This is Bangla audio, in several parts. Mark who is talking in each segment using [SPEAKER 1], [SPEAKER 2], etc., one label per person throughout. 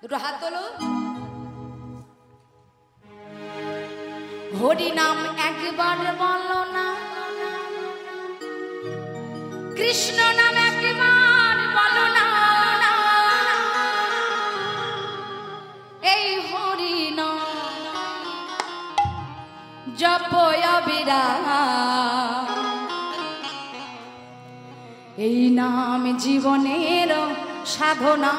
[SPEAKER 1] দুটো হাত তোলো। হরি নাম একবার বলো না, কৃষ্ণ নাম একবার বলো না, এই হরি নাম জপ অবিরাম, এই নাম জীবনের সাধনা।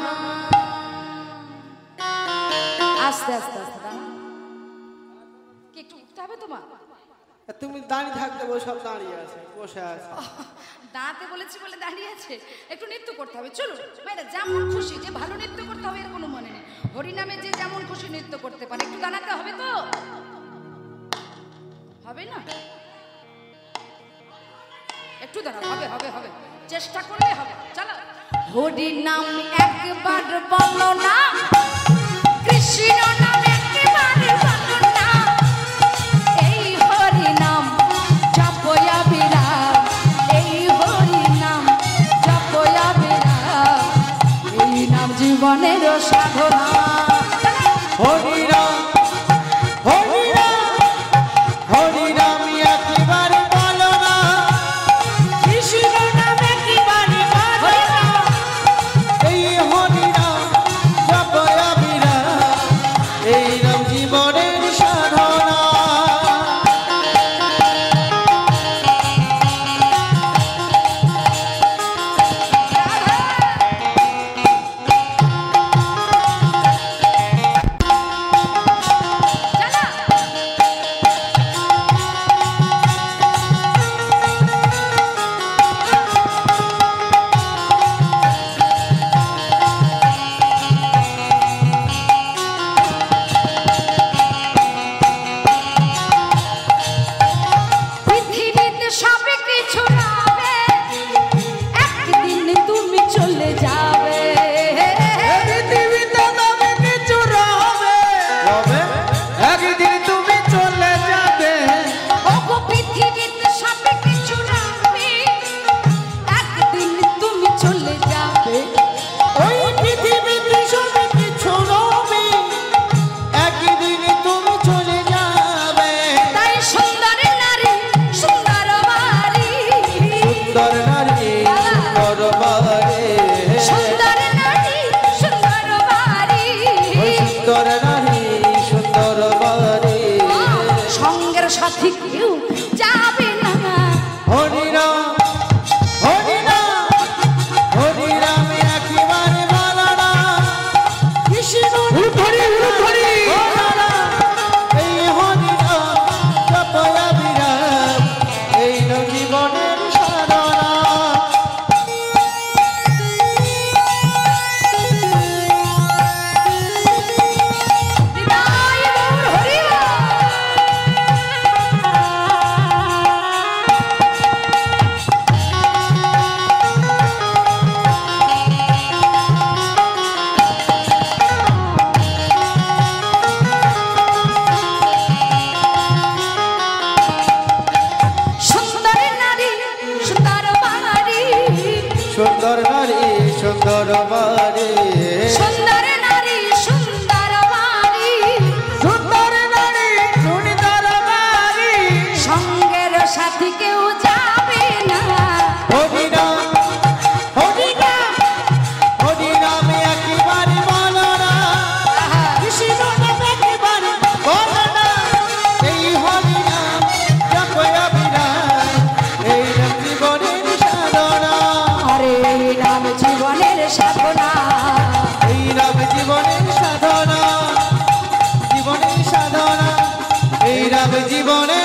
[SPEAKER 1] আস্তে আস্তে আস্তে কি একটু উঠতে হবে তোমার?
[SPEAKER 2] তুমি দাঁড়িয়ে থাকতে বলে সব দাঁড়িয়ে আছে, বসে আছে।
[SPEAKER 1] দাঁড়াতে বলেছি বলে দাঁড়িয়ে আছে। একটু নৃত্য করতে হবে, চলো মেয়েরা যেমন খুশি, যে ভালো নৃত্য করতে হবে এর কোনো মনে নেই। হরিনামে যে যেমন খুশি নৃত্য করতে পারে। একটু দাঁড়াতে হবে তো, হবে না? একটু দাঁড়াও, হবে হবে হবে, চেষ্টা করলে হবে। চলো। হরিনাম একবার বলো না, কৃষ্ণ নাম একবার বলো না, এই হরিনাম জপ অবিরাম, এই হরিনাম জপ অবিরাম, এই নাম জীবনের সাধনা।
[SPEAKER 2] হরিনাম হরিনাম হরিনাম একবার বলো না, কৃষ্ণ নাম একবার বলো না, এই হরিনাম জপ অবিরাম, এই নাম জীবনের সাধনা।
[SPEAKER 1] সাথী কেউ যাবে না।
[SPEAKER 2] হরিনাম হরিনাম হরিনাম একবার বলো না, কৃষ্ণ এই হরিনাম জপ অবিরাম, এই নাম জীবনের সাধনা। সুন্দর নারী সুন্দর বাড়ি,
[SPEAKER 1] সুন্দর নারী সুন্দর বাড়ি,
[SPEAKER 2] সুন্দর নারী সুন্দর বাড়ি,
[SPEAKER 1] সঙ্গের সাথী কেউ যাবে না।
[SPEAKER 2] হরিনাম হরিনাম হরিনাম একবার বলো না, কৃষ্ণ নাম একবার বলো না, এই হরিনাম জপ অবিরাম, এই নাম জীবনের সাধনা।
[SPEAKER 1] আরে এই নাম জীবনের সাধনা,
[SPEAKER 2] এই নাম জীবনের সাধনা, জীবনের সাধনা, এই নাম জীবনের